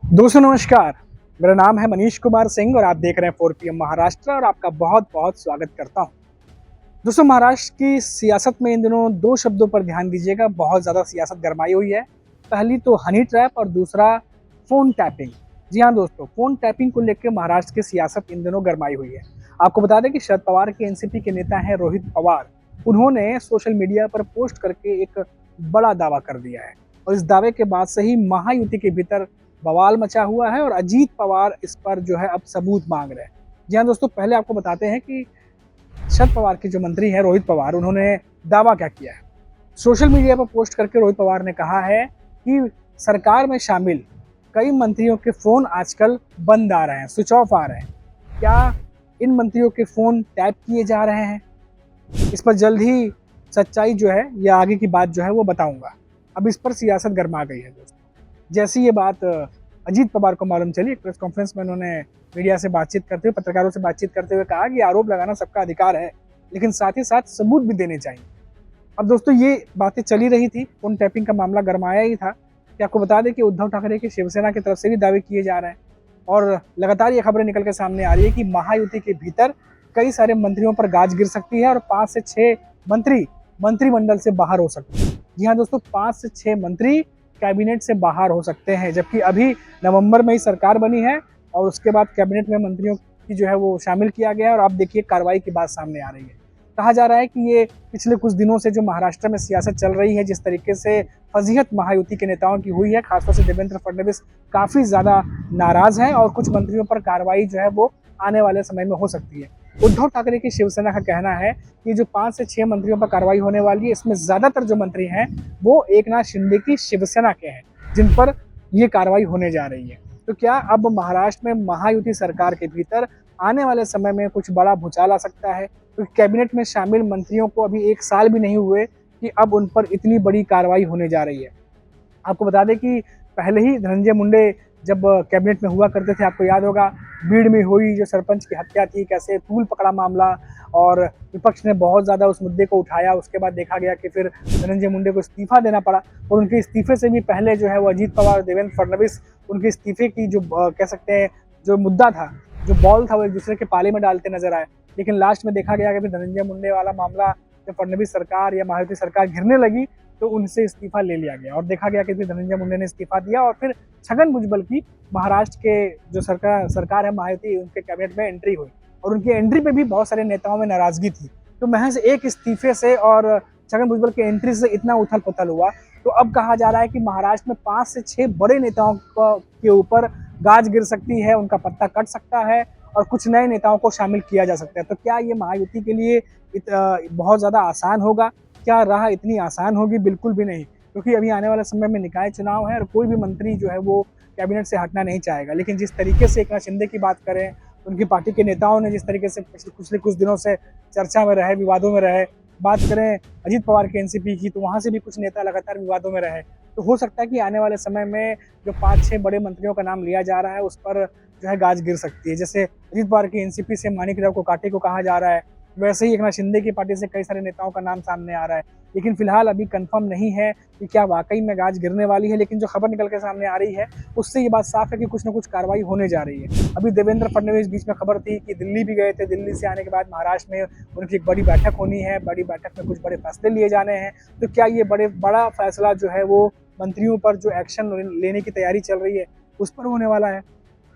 दोस्तों नमस्कार। मेरा नाम है मनीष कुमार सिंह और आप देख रहे हैं 4 PM महाराष्ट्र और आपका बहुत बहुत स्वागत करता हूं। दोस्तों महाराष्ट्र की सियासत में इन दिनों दो शब्दों पर ध्यान दीजिएगा, बहुत ज़्यादा सियासत गरमाई हुई है। पहली तो हनी ट्रैप और दूसरा फ़ोन टैपिंग। जी हाँ दोस्तों, फ़ोन टैपिंग को लेकर महाराष्ट्र की सियासत इन दिनों गरमाई हुई है। आपको बता दें कि शरद पवार के एनसीपी के नेता हैं रोहित पवार। उन्होंने सोशल मीडिया पर पोस्ट करके एक बड़ा दावा कर दिया है और इस दावे के बाद से ही महायुति के भीतर बवाल मचा हुआ है और अजीत पवार इस पर जो है अब सबूत मांग रहे हैं। जी हाँ दोस्तों, पहले आपको बताते हैं कि शरद पवार के जो मंत्री हैं रोहित पवार, उन्होंने दावा क्या किया है। सोशल मीडिया पर पोस्ट करके रोहित पवार ने कहा है कि सरकार में शामिल कई मंत्रियों के फोन आजकल बंद आ रहे हैं, स्विच ऑफ आ रहे हैं। क्या इन मंत्रियों के फोन टैप किए जा रहे हैं? इस पर जल्द ही सच्चाई जो है या आगे की बात जो है वो बताऊंगा। अब इस पर सियासत गर्मा गई है दोस्तों। जैसी ये बात अजीत पवार को मालूम चली, एक प्रेस कॉन्फ्रेंस में उन्होंने मीडिया से बातचीत करते हुए, पत्रकारों से बातचीत करते हुए कहा कि आरोप लगाना सबका अधिकार है, लेकिन साथ ही साथ सबूत भी देने चाहिए। अब दोस्तों ये बातें चली रही थी, फोन टैपिंग का मामला गरमाया ही था कि आपको बता दें कि उद्धव ठाकरे की शिवसेना की तरफ से भी दावे किए जा रहे हैं और लगातार ये खबरें निकल के सामने आ रही है कि महायुति के भीतर कई सारे मंत्रियों पर गाज गिर सकती है और 5 से 6 मंत्री मंत्रिमंडल से बाहर हो सकते हैं। जी हाँ दोस्तों, 5 से 6 मंत्री कैबिनेट से बाहर हो सकते हैं, जबकि अभी नवंबर में ही सरकार बनी है और उसके बाद कैबिनेट में मंत्रियों की जो है वो शामिल किया गया है और अब देखिए कार्रवाई की बात सामने आ रही है। कहा जा रहा है कि ये पिछले कुछ दिनों से जो महाराष्ट्र में सियासत चल रही है, जिस तरीके से फजीहत महायुति के नेताओं की हुई है, खासतौर से देवेंद्र फडणवीस काफी ज्यादा नाराज हैं और कुछ मंत्रियों पर कार्रवाई जो है वो आने वाले समय में हो सकती है। उद्धव ठाकरे की शिवसेना का कहना है कि जो 5 से 6 मंत्रियों पर कार्रवाई होने वाली है, इसमें ज्यादातर जो मंत्री हैं वो एकनाथ शिंदे की शिवसेना के हैं, जिन पर ये कार्रवाई होने जा रही है। तो क्या अब महाराष्ट्र में महायुति सरकार के भीतर आने वाले समय में कुछ बड़ा भूचाल आ सकता है? क्योंकि कैबिनेट में शामिल मंत्रियों को अभी 1 साल भी नहीं हुए कि अब उन पर इतनी बड़ी कार्रवाई होने जा रही है। आपको बता दें कि पहले ही धनंजय मुंडे जब कैबिनेट में हुआ करते थे, आपको याद होगा भीड़ में हुई जो सरपंच की हत्या थी, कैसे तूल पकड़ा मामला और विपक्ष ने बहुत ज़्यादा उस मुद्दे को उठाया। उसके बाद देखा गया कि फिर धनंजय मुंडे को इस्तीफा देना पड़ा और उनके इस्तीफे से भी पहले जो है वो अजीत पवार, देवेंद्र फडणवीस उनके इस्तीफे की जो कह सकते हैं जो मुद्दा था, जो बॉल था, वो एक दूसरे के पाले में डालते नजर आए। लेकिन लास्ट में देखा गया कि फिर धनंजय मुंडे वाला मामला जब फडणवीस सरकार या महायुति सरकार घिरने लगी तो उनसे इस्तीफा ले लिया गया और देखा गया कि फिर धनंजय मुंडे ने इस्तीफा दिया और फिर छगन भुजबल की महाराष्ट्र के जो सरकार है महायुति, उनके कैबिनेट में एंट्री हुई और उनकी एंट्री पे भी बहुत सारे नेताओं में नाराजगी थी। तो महज एक इस्तीफे से और छगन भुजबल की एंट्री से इतना उथल पुथल हुआ, तो अब कहा जा रहा है कि महाराष्ट्र में 5 से 6 बड़े नेताओं के ऊपर गाज गिर सकती है, उनका पत्ता कट सकता है और कुछ नए नेताओं को शामिल किया जा सकता है। तो क्या ये महायुति के लिए बहुत ज़्यादा आसान होगा? क्या राह इतनी आसान होगी? बिल्कुल भी नहीं, क्योंकि अभी आने वाले समय में निकाय चुनाव है और कोई भी मंत्री जो है वो कैबिनेट से हटना नहीं चाहेगा। लेकिन जिस तरीके से एकनाथ शिंदे की बात करें, उनकी पार्टी के नेताओं ने जिस तरीके से पिछले कुछ दिनों से चर्चा में रहे, विवादों में रहे, बात करें अजीत पवार के एनसीपी की, तो वहाँ से भी कुछ नेता लगातार विवादों में रहे। तो हो सकता है कि आने वाले समय में जो 5-6 बड़े मंत्रियों का नाम लिया जा रहा है, उस पर जो है गाज गिर सकती है। जैसे अजीत पवार की एनसीपी से माणिकराव कोकाटे को कहा जा रहा है, वैसे ही एकनाथ शिंदे की पार्टी से कई सारे नेताओं का नाम सामने आ रहा है। लेकिन फिलहाल अभी कंफर्म नहीं है कि क्या वाकई में गाज गिरने वाली है, लेकिन जो खबर निकल के सामने आ रही है उससे ये बात साफ है कि कुछ ना कुछ कार्रवाई होने जा रही है। अभी देवेंद्र फडणवीस बीच में खबर थी कि दिल्ली भी गए थे, दिल्ली से आने के बाद महाराष्ट्र में उनकी एक बड़ी बैठक होनी है, बड़ी बैठक में कुछ बड़े फैसले लिए जाने हैं। तो क्या ये बड़ा फैसला जो है वो मंत्रियों पर जो एक्शन लेने की तैयारी चल रही है उस पर होने वाला है?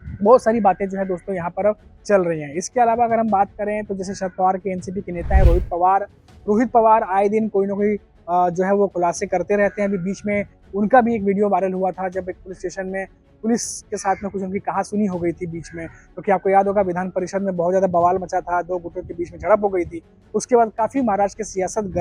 बहुत सारी बातें जो है दोस्तों यहाँ पर अब चल रही हैं। इसके अलावा अगर हम बात करें तो जैसे शरद पवार के एनसीपी के नेता हैं रोहित पवार आए दिन कोई ना कोई जो है वो खुलासे करते रहते हैं। अभी बीच में उनका भी एक वीडियो वायरल हुआ था जब एक पुलिस स्टेशन में पुलिस के साथ में कुछ उनकी कहासुनी हो गई थी बीच में, क्योंकि आपको याद होगा विधान परिषद में बहुत ज़्यादा बवाल मचा था, 2 गुटों के बीच में झड़प हो गई थी। उसके बाद काफ़ी महाराष्ट्र की सियासत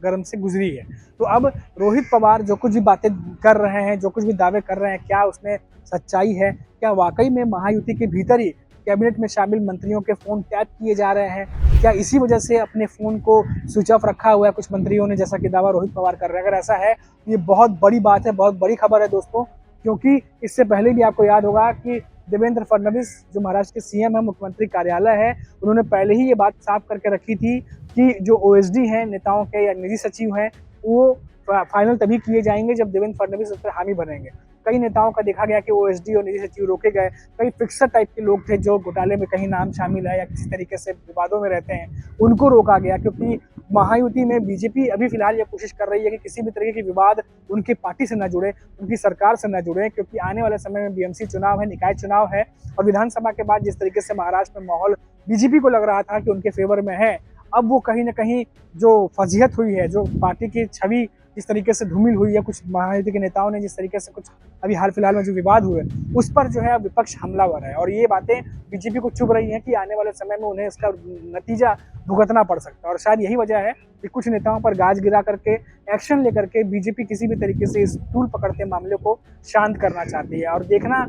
गर्म से गुजरी है। तो अब रोहित पवार जो कुछ भी बातें कर रहे हैं, जो कुछ भी दावे कर रहे हैं, क्या उसमें सच्चाई है? क्या वाकई में महायुति के भीतर ही कैबिनेट में शामिल मंत्रियों के फ़ोन टैप किए जा रहे हैं? क्या इसी वजह से अपने फ़ोन को स्विच ऑफ रखा हुआ है कुछ मंत्रियों ने, जैसा कि दावा रोहित पवार कर रहे हैं? अगर ऐसा है ये बहुत बड़ी बात है, बहुत बड़ी खबर है दोस्तों, क्योंकि इससे पहले भी आपको याद होगा कि देवेंद्र फडणवीस जो महाराष्ट्र के सीएम है, मुख्यमंत्री कार्यालय है, उन्होंने पहले ही ये बात साफ करके रखी थी कि जो ओएसडी हैं नेताओं के या निजी सचिव हैं, वो फाइनल तभी किए जाएंगे जब देवेंद्र फडणवीस उस पर हामी बनेंगे। कई नेताओं का देखा गया कि ओएसडी और निजी सचिव रोके गए। कई फिक्सर टाइप के लोग थे जो घोटाले में कहीं नाम शामिल है या किसी तरीके से विवादों में रहते हैं, उनको रोका गया, क्योंकि महायुति में बीजेपी अभी फिलहाल ये कोशिश कर रही है कि किसी भी तरीके के विवाद उनकी पार्टी से न जुड़े, उनकी सरकार से न जुड़े, क्योंकि आने वाले समय में बीएमसी चुनाव है, निकाय चुनाव है और विधानसभा के बाद जिस तरीके से महाराष्ट्र में माहौल बीजेपी को लग रहा था कि उनके फेवर में है, अब वो कहीं ना कहीं जो फजीहत हुई है, जो पार्टी की छवि जिस तरीके से धूमिल हुई है, कुछ महायुति के नेताओं ने जिस तरीके से कुछ अभी हाल फिलहाल में जो विवाद हुए उस पर जो है विपक्ष हमलावर है और ये बातें बीजेपी को चुभ रही हैं कि आने वाले समय में उन्हें इसका नतीजा भुगतना पड़ सकता है। और शायद यही वजह है कि कुछ नेताओं पर गाज गिरा करके एक्शन लेकर के बीजेपी किसी भी तरीके से इस टूल पकड़ते मामले को शांत करना चाहती है। और देखना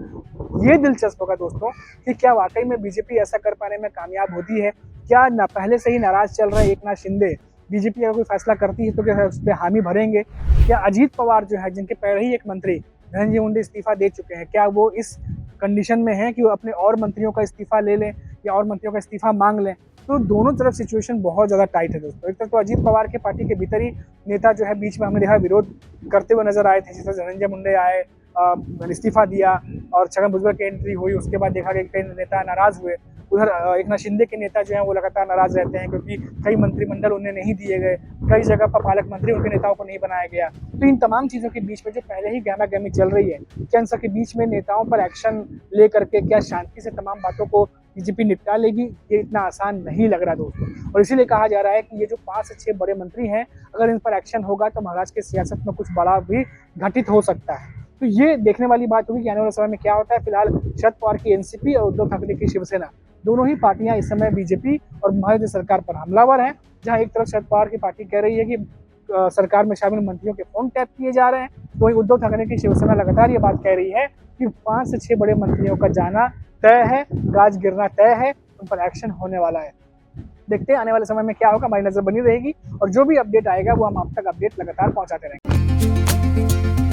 ये दिलचस्प होगा दोस्तों कि क्या वाकई में बीजेपी ऐसा कर पाने में कामयाब होती है। क्या न पहले से ही नाराज चल रहे एकनाथ शिंदे बीजेपी अगर कोई फैसला करती है तो क्या उस पर हामी भरेंगे? क्या अजीत पवार जो है, जिनके पहले ही एक मंत्री धनंजय मुंडे इस्तीफा दे चुके हैं, क्या वो इस कंडीशन में है कि वो अपने और मंत्रियों का इस्तीफा ले लें या और मंत्रियों का इस्तीफा मांग लें? तो दोनों तरफ सिचुएशन बहुत ज़्यादा टाइट है दोस्तों। एक तरफ तो अजीत पवार के पार्टी के भीतर ही नेता जो है बीच में हमने देखा विरोध करते हुए नजर आए थे, जैसे धनंजय मुंडे आए, इस्तीफा दिया और छगन भुजबल की एंट्री हुई, उसके बाद देखा गया कि कई नेता नाराज हुए। उधर एकनाथ शिंदे के नेता जो हैं वो लगातार नाराज रहते हैं क्योंकि कई मंत्रिमंडल उन्हें नहीं दिए गए, कई जगह पर पालक मंत्री उनके नेताओं को नहीं बनाया गया। तो इन तमाम चीज़ों के बीच में जो पहले ही गहमा गहमी चल रही है, क्या इन सबके बीच में नेताओं पर एक्शन ले करके क्या शांति से तमाम बातों को बीजेपी निपटा लेगी? ये इतना आसान नहीं लग रहा दोस्तों। और इसीलिए कहा जा रहा है कि ये जो 5 से 6 बड़े मंत्री हैं, अगर इन पर एक्शन होगा तो महाराष्ट्र की सियासत में कुछ बड़ा भी घटित हो सकता है। तो ये देखने वाली बात होगी कि आने वाले समय में क्या होता है। फिलहाल शरद पवार की एनसीपी और उद्धव ठाकरे की शिवसेना, दोनों ही पार्टियां इस समय बीजेपी और महायुति सरकार पर हमलावर हैं। जहां एक तरफ शरद पवार की पार्टी कह रही है कि सरकार में शामिल मंत्रियों के फोन टैप किए जा रहे हैं, तो वहीं उद्धव ठाकरे की शिवसेना लगातार ये बात कह रही है कि 5 से 6 बड़े मंत्रियों का जाना तय है, गाज गिरना तय है, उन पर एक्शन होने वाला है। देखते हैं आने वाले समय में क्या होगा, हमारी नजर बनी रहेगी और जो भी अपडेट आएगा वो हम आप तक अपडेट लगातार पहुंचाते रहेंगे।